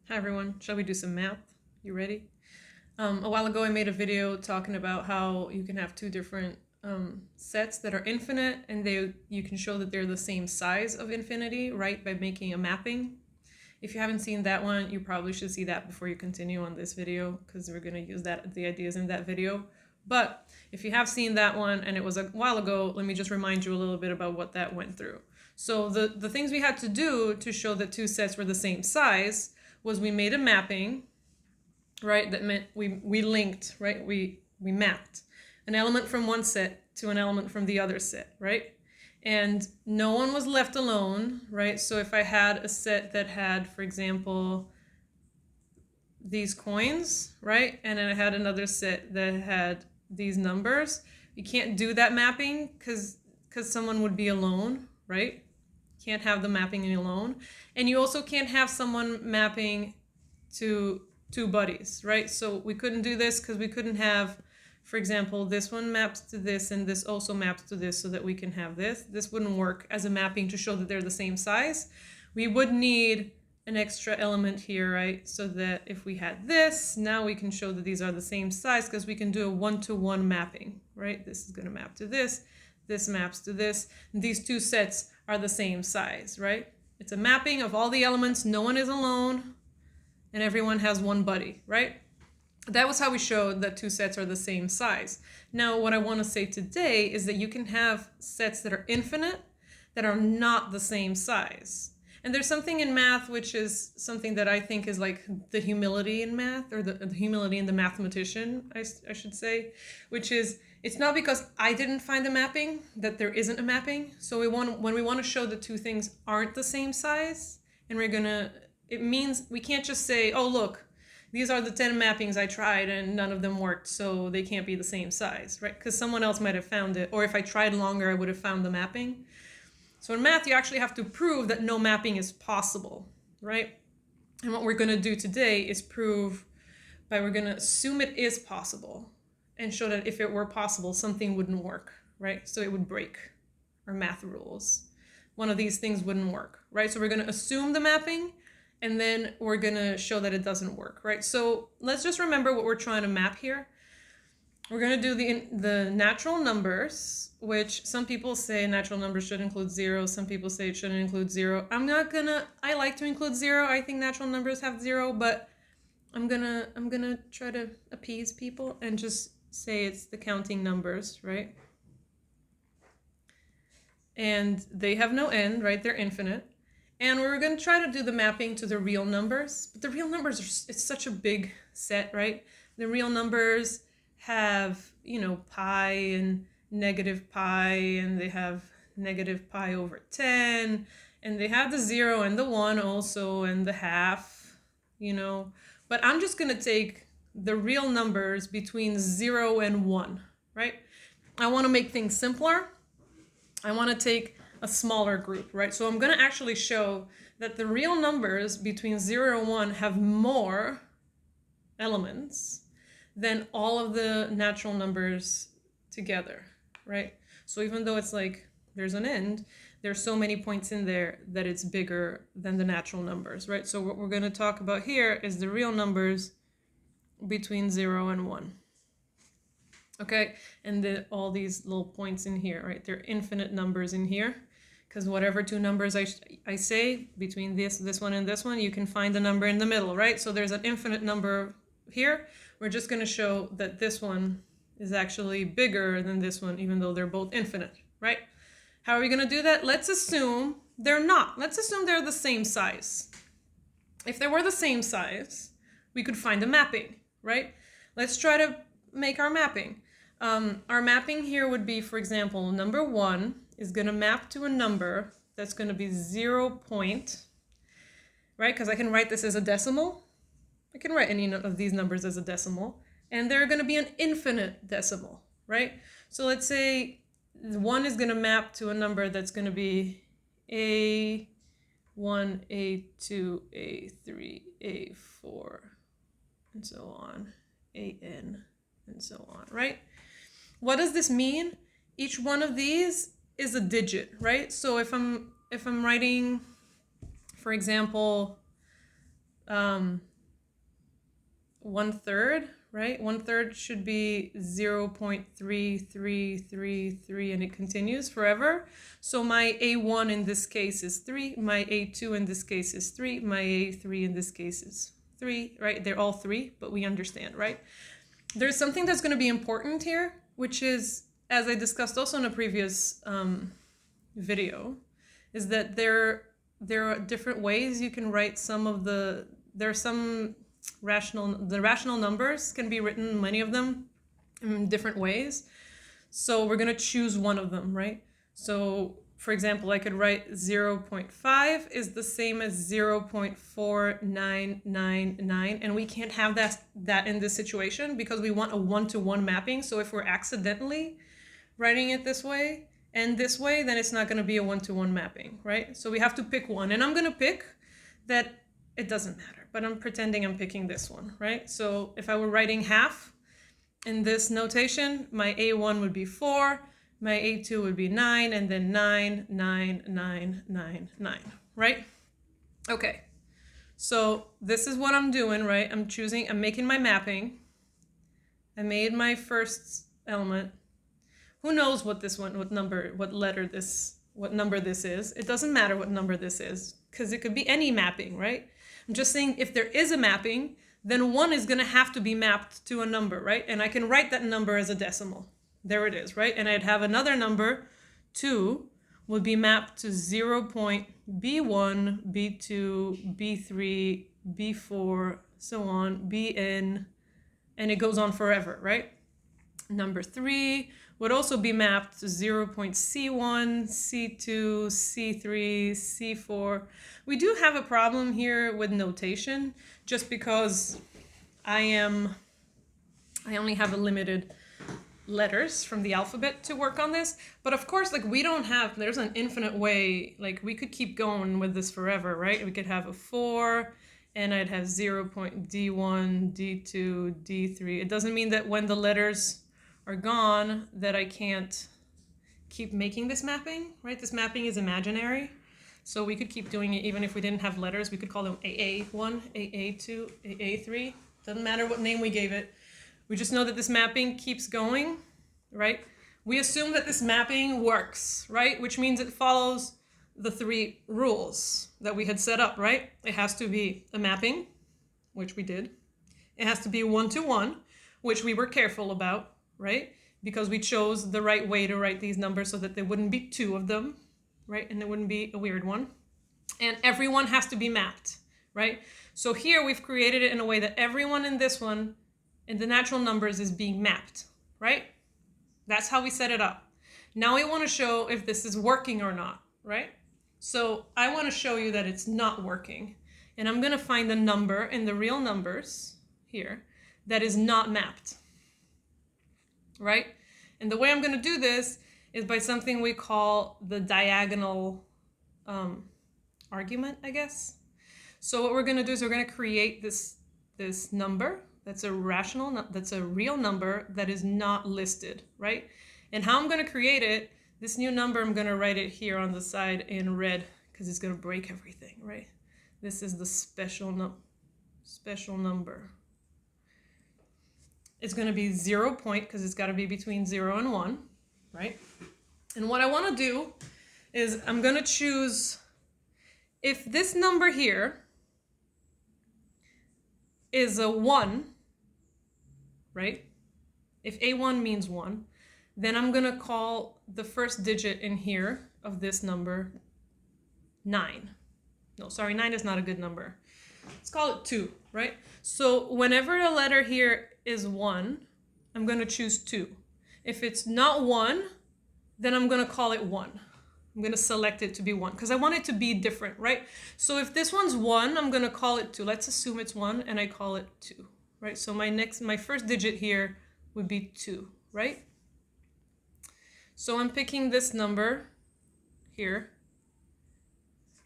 Hi everyone, shall we do some math? You ready? A while ago I made a video talking about how you can have two different sets that are infinite and you can show that they're the same size of infinity, right, by making a mapping. If you haven't seen that one, you probably should see that before you continue on this video because we're going to use the ideas in that video. But if you have seen that one and it was a while ago, let me just remind you a little bit about what that went through. So the things we had to do to show that two sets were the same size was we made a mapping, right? That meant we linked, right? We mapped an element from one set to an element from the other set, right? And no one was left alone, right? So if I had a set that had, for example, these coins, right? And then I had another set that had these numbers, you can't do that mapping because someone would be alone, right? Can't have the mapping alone. And you also can't have someone mapping to two buddies, right? So we couldn't do this because we couldn't have, for example, this one maps to this and this also maps to this so that we can have this. This wouldn't work as a mapping to show that they're the same size. We would need an extra element here, right? So that if we had this, now we can show that these are the same size because we can do a one-to-one mapping, right? This is going to map to this maps to this. These two sets are the same size, right? It's a mapping of all the elements. No one is alone and everyone has one buddy, right? That was how we showed that two sets are the same size. Now, what I want to say today is that you can have sets that are infinite that are not the same size. And there's something in math which is something that I think is like the humility in math, or the humility in the mathematician, I should say, which is it's not because I didn't find a mapping that there isn't a mapping. So when we want to show the two things aren't the same size, and it means we can't just say, oh, look, these are the 10 mappings I tried and none of them worked, so they can't be the same size, right? Because someone else might have found it, or if I tried longer, I would have found the mapping. So in math, you actually have to prove that no mapping is possible, right? And what we're going to do today is we're going to assume it is possible and show that if it were possible, something wouldn't work, right? So it would break our math rules. One of these things wouldn't work, right? So we're going to assume the mapping and then we're going to show that it doesn't work, right? So let's just remember what we're trying to map here. We're going to do the natural numbers, which some people say natural numbers should include 0. Some people say it shouldn't include 0. I like to include 0. I think natural numbers have 0, but I'm gonna try to appease people and just say it's the counting numbers, right? And they have no end, right? They're infinite. And we're going to try to do the mapping to the real numbers. But the real numbers it's such a big set, right? The real numbers have, pi and negative pi, and they have negative pi over 10, and they have the 0 and the 1 also, and the half, But I'm just going to take the real numbers between 0 and 1, right? I want to make things simpler. I want to take a smaller group, right? So I'm going to actually show that the real numbers between 0 and 1 have more elements than all of the natural numbers together, right? So even though it's like there's an end, there's so many points in there that it's bigger than the natural numbers, right? So what we're going to talk about here is the real numbers between 0 and 1. Okay, and all these little points in here, right? They're infinite numbers in here, because whatever two numbers I say between this one and this one, you can find the number in the middle, right? So there's an infinite number here. We're just going to show that this one is actually bigger than this one, even though they're both infinite, right? How are we going to do that? Let's assume they're not. Let's assume they're the same size. If they were the same size, we could find a mapping, right? Let's try to make our mapping. Our mapping here would be, for example, number 1 is going to map to a number that's going to be 0 point, right? Because I can write this as a decimal. I can write any of these numbers as a decimal, and they're going to be an infinite decimal, right? So let's say 1 is going to map to a number that's going to be A1, A2, A3, A4, and so on, AN, and so on, right? What does this mean? Each one of these is a digit, right? So if I'm writing, for example, 1/3, right? 1/3 should be 0.3333, and it continues forever. So my A1 in this case is 3, my A2 in this case is 3, my A3 in this case is 3, right? They're all 3, but we understand, right? There's something that's going to be important here, which is, as I discussed also in a previous video, is that there are different ways you can write some of the, there are some rational numbers can be written, many of them, in different ways. So we're going to choose one of them, right? So for example, I could write 0.5 is the same as 0.4999, and we can't have that in this situation because we want a one-to-one mapping. So if we're accidentally writing it this way and this way, then it's not going to be a one-to-one mapping, right? So we have to pick one, and I'm going to pick that. It doesn't matter, but I'm pretending I'm picking this one, right? So if I were writing half in this notation, my A1 would be 4, my A2 would be 9, and then 9, 9, 9, 9, 9, right? Okay, so this is what I'm doing, right? I'm making my mapping. I made my first element. Who knows what this one, what number this is? It doesn't matter what number this is, because it could be any mapping, right? I'm just saying if there is a mapping, then 1 is going to have to be mapped to a number, right? And I can write that number as a decimal. There it is, right? And I'd have another number, 2, would be mapped to 0.B1, B2, B3, B4, so on, Bn, and it goes on forever, right? Number 3 would also be mapped to 0.C1, C2, C3, C4. We do have a problem here with notation just because I only have a limited letters from the alphabet to work on this. But of course, like there's an infinite way, like we could keep going with this forever, right? We could have a 4 and I'd have 0.D1, D2, D3. It doesn't mean that when the letters are gone that I can't keep making this mapping, right? This mapping is imaginary. So we could keep doing it even if we didn't have letters. We could call them AA1, AA2, AA3. Doesn't matter what name we gave it. We just know that this mapping keeps going, right? We assume that this mapping works, right? Which means it follows the 3 rules that we had set up, right? It has to be a mapping, which we did. It has to be one-to-one, which we were careful about, right? Because we chose the right way to write these numbers so that there wouldn't be 2 of them, right? And there wouldn't be a weird one. And everyone has to be mapped, right? So here we've created it in a way that everyone in this one, in the natural numbers, is being mapped, right? That's how we set it up. Now we want to show if this is working or not, right? So I want to show you that it's not working. And I'm going to find a number in the real numbers here that is not mapped, right? And the way I'm going to do this is by something we call the diagonal argument, I guess. So what we're going to do is we're going to create this number that's a real number that is not listed, right? And how I'm going to create it, this new number, I'm going to write it here on the side in red because it's going to break everything, right? This is the special number. It's going to be 0 because it's got to be between 0 and 1, right? And what I want to do is I'm going to choose, if this number here is a 1, right? If A1 means 1, then I'm going to call the first digit in here of this number 9. No, sorry, 9 is not a good number. Let's call it 2, right? So whenever a letter here is 1, I'm going to choose 2. If it's not 1, then I'm going to call it 1. I'm going to select it to be 1 because I want it to be different, right? So if this one's 1, I'm going to call it 2. Let's assume it's 1 and I call it 2, right? So my first digit here would be 2, right? So I'm picking this number here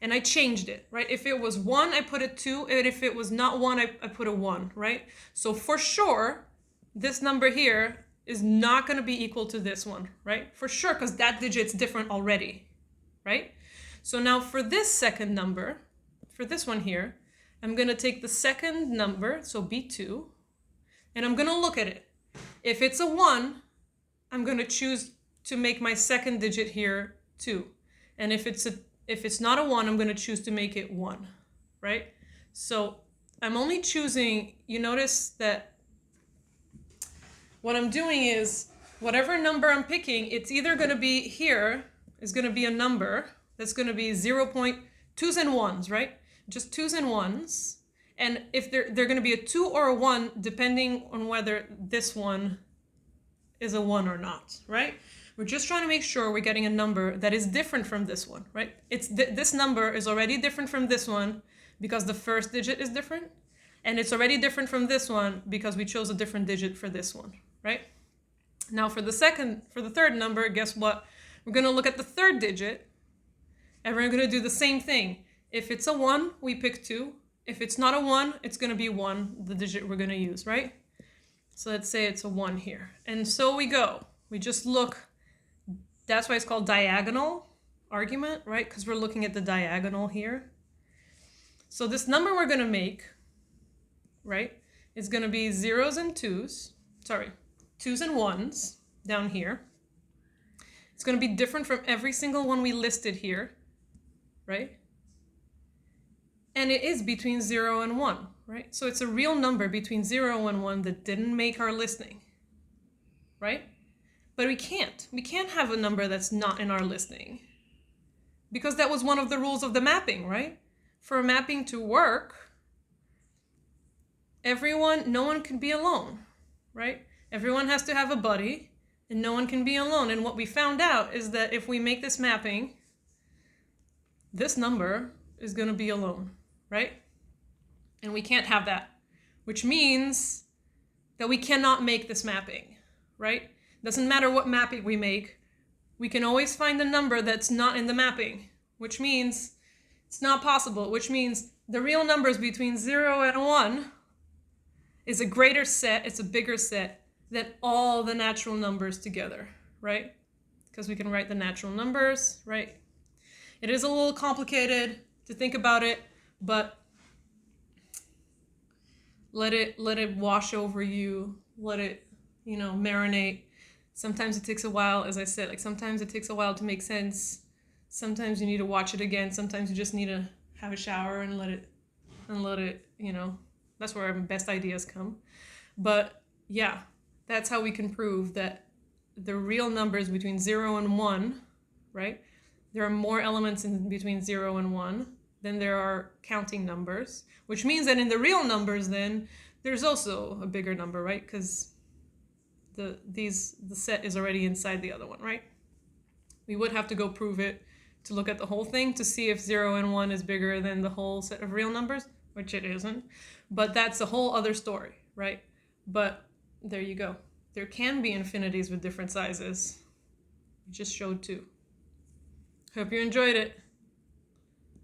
and I changed it, right? If it was 1, I put a 2, and if it was not 1, I put a 1, right? So for sure, this number here is not going to be equal to this one, right? For sure, because that digit's different already, right? So now for this second number, for this one here, I'm going to take the second number, so B2, and I'm going to look at it. If it's a 1, I'm going to choose to make my second digit here 2. And if it's not a 1, I'm going to choose to make it 1, right? So I'm only choosing, you notice that what I'm doing is whatever number I'm picking, it's either going to be here is going to be a number that's going to be 0.2s and 1s, right? Just 2s and 1s. And if they're going to be a 2 or a 1, depending on whether this one is a 1 or not, right? We're just trying to make sure we're getting a number that is different from this one, right? This number is already different from this one because the first digit is different. And it's already different from this one because we chose a different digit for this one, right? Now for the third number, guess what? We're going to look at the third digit and we're going to do the same thing. If it's a 1, we pick 2. If it's not a 1, it's going to be 1, the digit we're going to use, right? So let's say it's a 1 here. And so we go. We just look. That's why it's called diagonal argument, right? Because we're looking at the diagonal here. So this number we're going to make, right, is going to be 0s and 2s. Sorry, 2s and 1s down here. It's going to be different from every single one we listed here, right? And it is between 0 and 1, right? So it's a real number between 0 and 1 that didn't make our listing, right? But we can't have a number that's not in our listing because that was one of the rules of the mapping, right? For a mapping to work, no one can be alone, right? Everyone has to have a buddy and no one can be alone. And what we found out is that if we make this mapping, this number is going to be alone, right? And we can't have that, which means that we cannot make this mapping, right? Doesn't matter what mapping we make, we can always find a number that's not in the mapping, which means it's not possible, which means the real numbers between 0 and 1 is a greater set, it's a bigger set than all the natural numbers together, right? Because we can write the natural numbers, right? It is a little complicated to think about it, but let it wash over you, let it, marinate. Sometimes it takes a while, as I said, like sometimes it takes a while to make sense. Sometimes you need to watch it again. Sometimes you just need to have a shower and let it, that's where our best ideas come. But yeah, that's how we can prove that the real numbers between 0 and 1, right? There are more elements in between 0 and 1 than there are counting numbers, which means that in the real numbers then there's also a bigger number, right? Because the set is already inside the other one, right? We would have to go prove it to look at the whole thing to see if 0 and 1 is bigger than the whole set of real numbers, which it isn't. But that's a whole other story, right? But there you go. There can be infinities with different sizes. We just showed 2. Hope you enjoyed it.